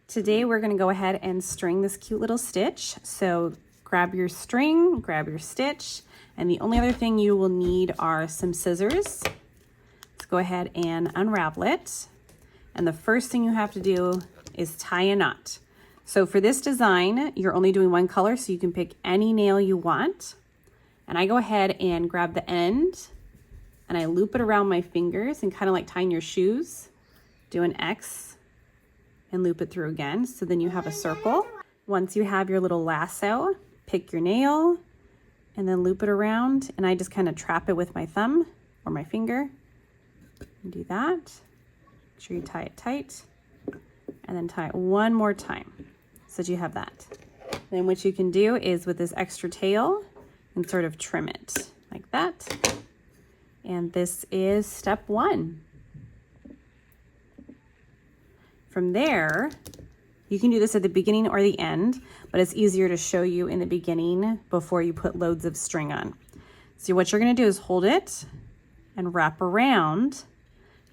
Today we're going to go ahead and string this cute little stitch. So grab your string, grab your stitch, and the only other thing you will need are some scissors. Let's go ahead and unravel it. And the first thing you have to do is tie a knot. So for this design, you're only doing one color, so you can pick any nail you want. And I go ahead and grab the end and I loop it around my fingers and kind of like tying your shoes. Do an X and loop it through again. So then you have a circle. Once you have your little lasso, pick your nail and then loop it around. And I just kind of trap it with my thumb or my finger. And do that. Make sure you tie it tight. And then tie it one more time so that you have that. Then what you can do is with this extra tail and sort of trim it like that. And this is step one. From there, you can do this at the beginning or the end, but it's easier to show you in the beginning before you put loads of string on. So what you're gonna do is hold it and wrap around,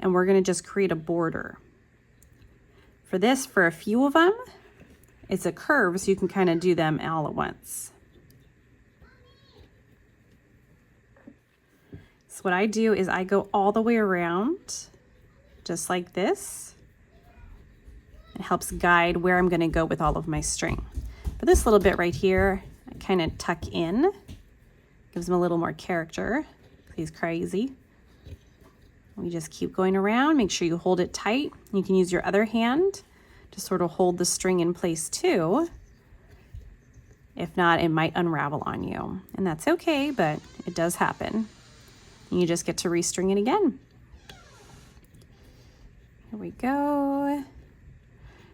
and we're gonna just create a border. For this, for a few of them, it's a curve, so you can kind of do them all at once. So what I do is I go all the way around, just like this. It helps guide where I'm gonna go with all of my string. For this little bit right here, I kind of tuck in, gives him a little more character. He's crazy. We just keep going around, make sure you hold it tight. You can use your other hand to sort of hold the string in place too. If not, it might unravel on you. And that's okay, but it does happen. And you just get to restring it again. Here we go.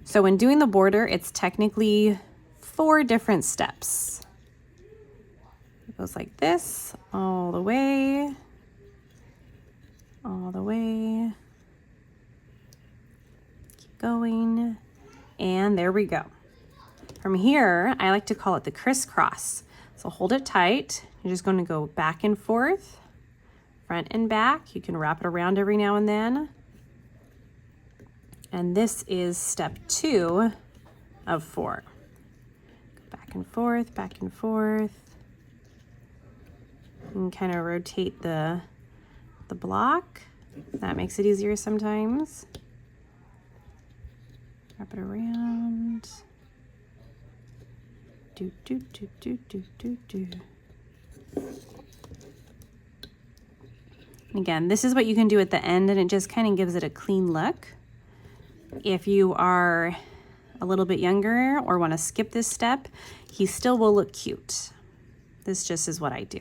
So when doing the border, it's technically 4 different steps. It goes like this, all the way, keep going, and there we go. From here, I like to call it the crisscross. So hold it tight. You're just going to go back and forth, front and back. You can wrap it around every now and then. And this is step 2 of 4. Go back and forth, back and forth. You can kind of rotate the block. That makes it easier sometimes. Wrap it around. Do, do, do, do, do, do, do. And again, this is what you can do at the end, and it just kind of gives it a clean look. If you are a little bit younger or want to skip this step, he still will look cute. This just is what I do.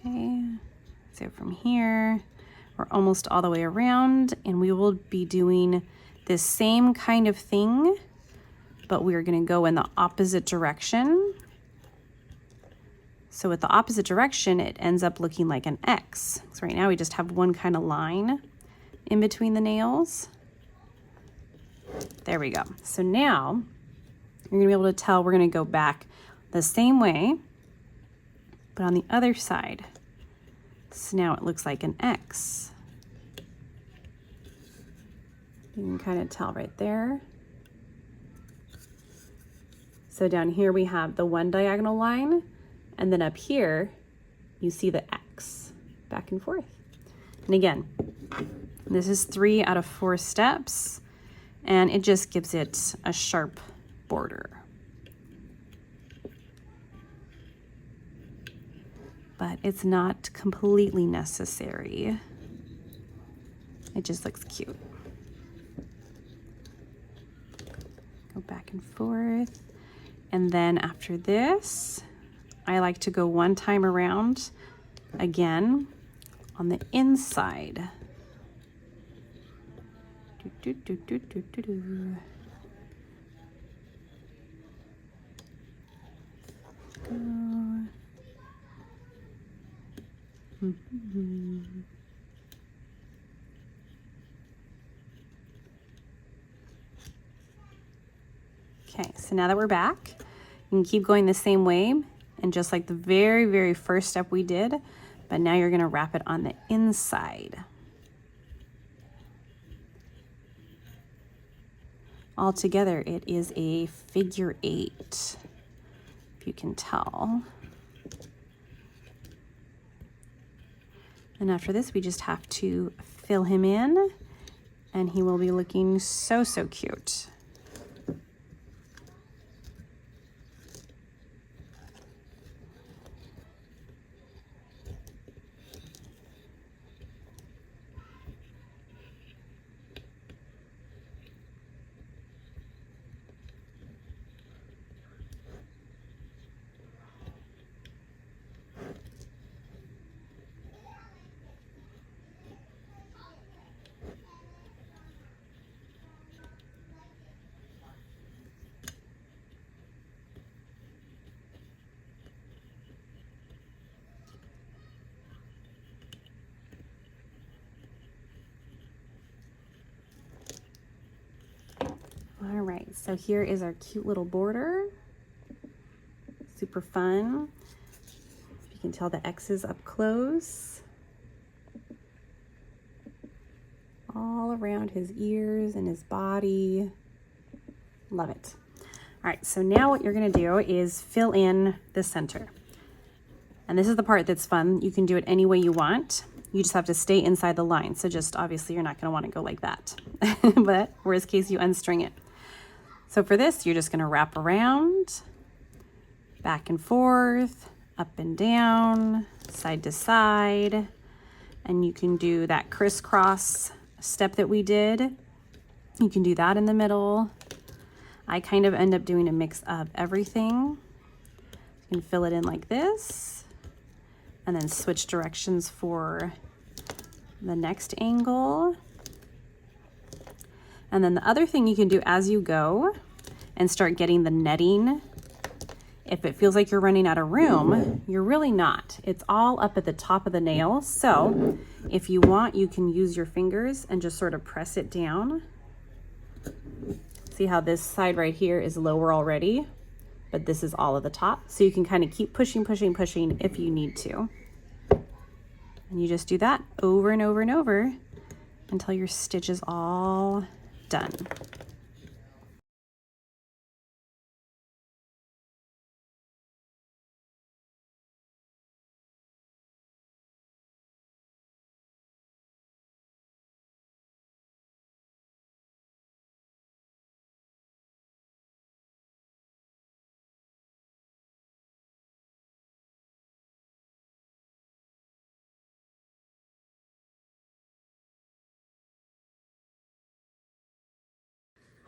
Okay, so from here, we're almost all the way around, and we will be doing this same kind of thing, but we're going to go in the opposite direction. So with the opposite direction, it ends up looking like an X. So right now we just have one kind of line in between the nails. There we go. So now you're gonna be able to tell we're gonna go back the same way, but on the other side. So now it looks like an X. You can kind of tell right there. So down here we have the one diagonal line, and then up here you see the X back and forth. And again, this is 3 out of 4 steps, and it just gives it a sharp border. But it's not completely necessary. It just looks cute. Go back and forth. And then after this, I like to go one time around again on the inside. Do, do, do, do, do, do. Go. Okay, so now that we're back, you can keep going the same way, and just like the very, very first step we did, but now you're gonna wrap it on the inside. Altogether, it is a figure 8, if you can tell. And after this, we just have to fill him in, and he will be looking so, so cute. All right, so here is our cute little border. Super fun. You can tell the X's up close. All around his ears and his body. Love it. All right, so now what you're gonna do is fill in the center. And this is the part that's fun. You can do it any way you want. You just have to stay inside the line. So just obviously you're not gonna wanna go like that. But worst case, you unstring it. So for this, you're just gonna wrap around, back and forth, up and down, side to side. And you can do that crisscross step that we did. You can do that in the middle. I kind of end up doing a mix of everything. You can fill it in like this, and then switch directions for the next angle. And then the other thing you can do as you go and start getting the netting, if it feels like you're running out of room, you're really not. It's all up at the top of the nail. So if you want, you can use your fingers and just sort of press it down. See how this side right here is lower already, but this is all at the top. So you can kind of keep pushing, pushing, pushing if you need to. And you just do that over and over and over until your stitch is all done.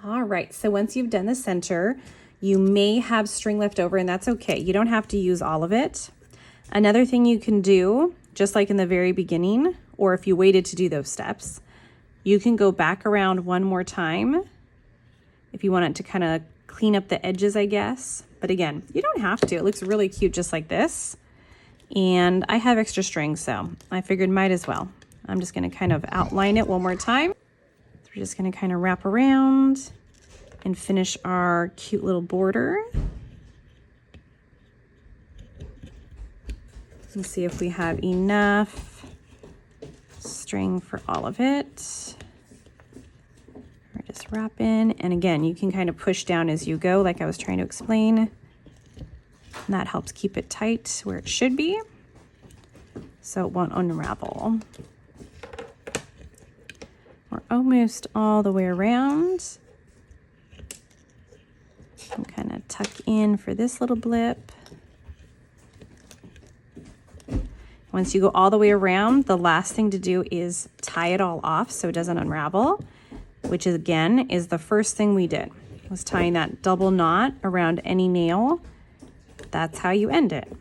All right, so once you've done the center, you may have string left over, and that's okay. You don't have to use all of it. Another thing you can do, just like in the very beginning, or if you waited to do those steps, you can go back around one more time if you want it to kind of clean up the edges, I guess. But again, you don't have to. It looks really cute just like this. And I have extra string, so I figured might as well. I'm just gonna kind of outline it one more time. We're just gonna kind of wrap around and finish our cute little border. Let's see if we have enough string for all of it. We're just wrapping, and again, you can kind of push down as you go, like I was trying to explain. And that helps keep it tight where it should be, so it won't unravel. We're almost all the way around. And kind of tuck in for this little blip. Once you go all the way around, the last thing to do is tie it all off so it doesn't unravel, which is, again, is the first thing we did, was tying that double knot around any nail. That's how you end it.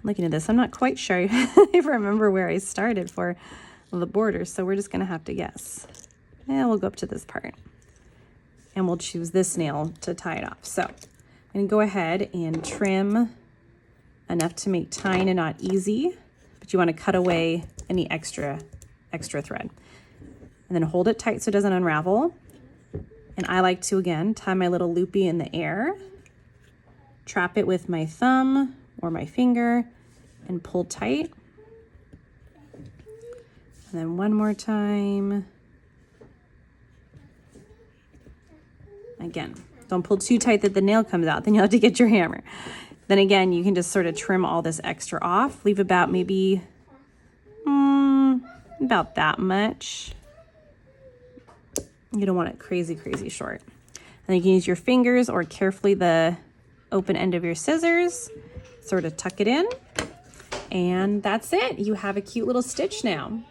Looking at this, I'm not quite sure if I remember where I started for the border, so we're just gonna have to guess. Yeah, we'll go up to this part and we'll choose this nail to tie it off. So I'm gonna go ahead and trim enough to make tying a knot easy, but you wanna cut away any extra thread. And then hold it tight so it doesn't unravel. And I like to, again, tie my little loopy in the air, trap it with my thumb or my finger, and pull tight. And then one more time. Again, don't pull too tight that the nail comes out, then you'll have to get your hammer. Then again, you can just sort of trim all this extra off. Leave about maybe about that much. You don't want it crazy, crazy short. And you can use your fingers or carefully the open end of your scissors, sort of tuck it in. And that's it. You have a cute little stitch now.